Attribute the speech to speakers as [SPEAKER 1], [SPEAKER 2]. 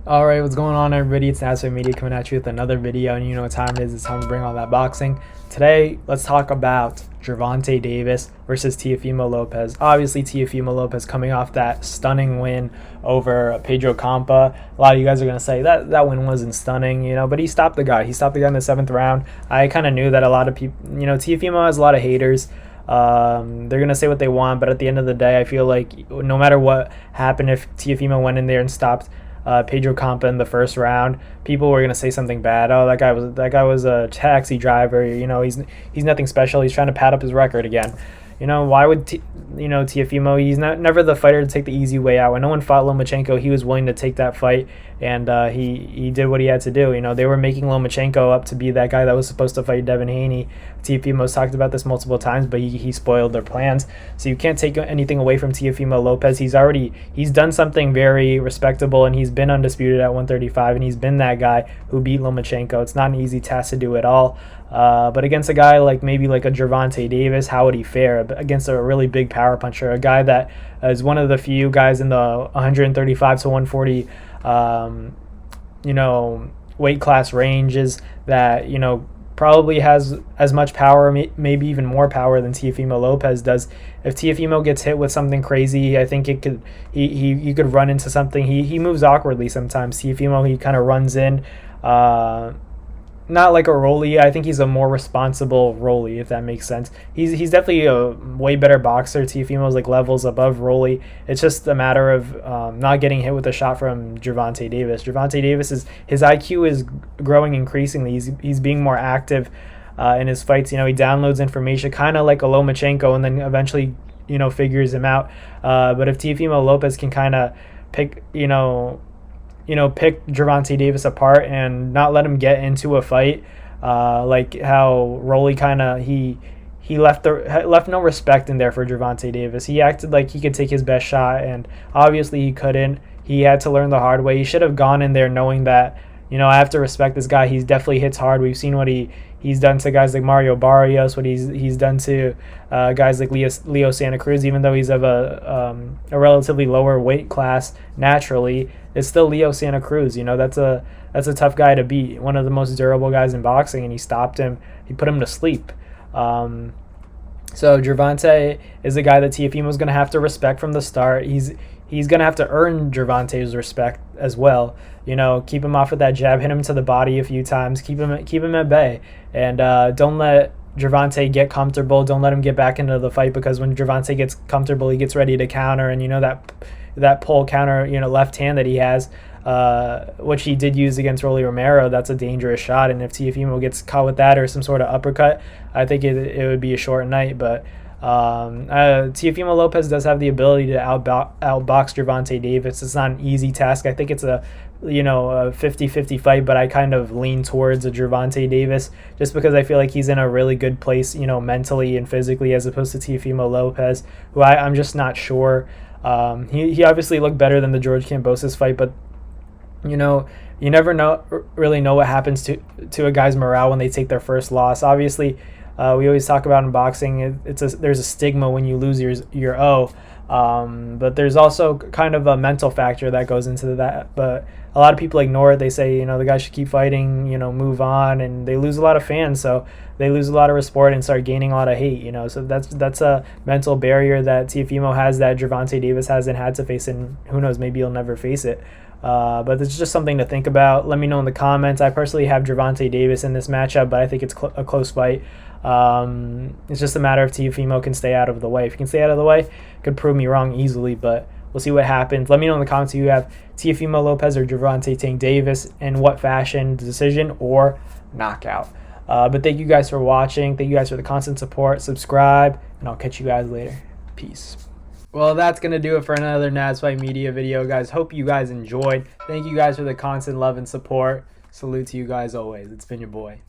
[SPEAKER 1] Alright, what's going on, everybody? It's DAYYY Media coming at you with another video, and you know what time it is. It's time to bring all that boxing. Today, let's talk about Gervonta Davis versus Teofimo Lopez. Obviously, Teofimo Lopez coming off that stunning win over Pedro Campa. A lot of you guys are going to say that win wasn't stunning, but he stopped the guy. He stopped the guy in the 7th round. I kind of knew that a lot of people, Teofimo has a lot of haters. They're going to say what they want, but at the end of the day, I feel like no matter what happened, if Teofimo went in there and stopped Pedro Campa in the 1st round, people were gonna say something bad. Oh, that guy was a taxi driver. He's nothing special. He's trying to pad up his record again. Why would Teofimo? He's never the fighter to take the easy way out. When no one fought Lomachenko, he was willing to take that fight, and he did what he had to do. They were making Lomachenko up to be that guy that was supposed to fight Devin Haney. Teofimo's talked about this multiple times, but he spoiled their plans. So you can't take anything away from Teofimo Lopez. He's done something very respectable, and he's been undisputed at 135, and he's been that guy who beat Lomachenko. It's not an easy task to do at all. But against a guy maybe like a Gervonta Davis, how would he fare against a really big power puncher, a guy that is one of the few guys in the 135 to 140 weight class ranges that probably has as much power, maybe even more power than Teofimo Lopez does. If Teofimo gets hit with something crazy, I think he could run into something. He moves awkwardly sometimes. Teofimo, he kind of runs in, not like a Rolly. I think he's a more responsible Rolly, if that makes sense. He's definitely a way better boxer. Teofimo's levels above Rolly. It's just a matter of not getting hit with a shot from Gervonta Davis. Gervonta Davis, his IQ is growing increasingly. He's being more active in his fights. He downloads information kind of like a Lomachenko, and then eventually figures him out. But if Teofimo Lopez can kind of pick pick Gervonta Davis apart and not let him get into a fight, like how Rolly he left no respect in there for Gervonta Davis. He acted like he could take his best shot, and obviously he couldn't. He had to learn the hard way. He should have gone in there knowing that I have to respect this guy. He definitely hits hard. We've seen what he's done to guys like Mario Barrios, what he's done to guys like Leo Santa Cruz. Even though he's of a relatively lower weight class naturally, it's still Leo Santa Cruz. That's a tough guy to beat. One of the most durable guys in boxing, and he stopped him. He put him to sleep. So Gervonta is a guy that Teofimo's going to have to respect from the start. He's going to have to earn Gervonta's respect as well. Keep him off with that jab, hit him to the body a few times, keep him at bay, and don't let Gervonta get comfortable. Don't let him get back into the fight, because when Gervonta gets comfortable, he gets ready to counter, and that pull counter, left hand that he has, which he did use against Rolly Romero, that's a dangerous shot. And if Teofimo gets caught with that or some sort of uppercut, I think it would be a short night. But Teofimo Lopez does have the ability to outbox Gervonta Davis. It's not an easy task. I think it's a 50-50 fight, but I kind of lean towards a Gervonta Davis just because I feel like he's in a really good place, mentally and physically, as opposed to Teofimo Lopez, who I'm just not sure. He obviously looked better than the George Kambosos fight, but you never really know what happens to a guy's morale when they take their first loss. Obviously, we always talk about in boxing, there's a stigma when you lose your O, but there's also kind of a mental factor that goes into that. But a lot of people ignore it. They say the guy should keep fighting, move on, and they lose a lot of fans, so they lose a lot of respect and start gaining a lot of hate. So that's a mental barrier that Teofimo has that Gervonta Davis hasn't had to face, and who knows, maybe he'll never face it. But it's just something to think about. Let me know in the comments. I personally have Gervonta Davis in this matchup, but I think it's a close fight. It's just a matter of Teofimo can stay out of the way. If he can stay out of the way, it could prove me wrong easily, but we'll see what happens. Let me know in the comments if you have Teofimo Lopez or Gervonta Tank Davis, in what fashion, decision or knockout. But thank you guys for watching. Thank you guys for the constant support. Subscribe, and I'll catch you guys later. Peace. Well, that's going to do it for another DAYYY Media video, guys. Hope you guys enjoyed. Thank you guys for the constant love and support. Salute to you guys always. It's been your boy.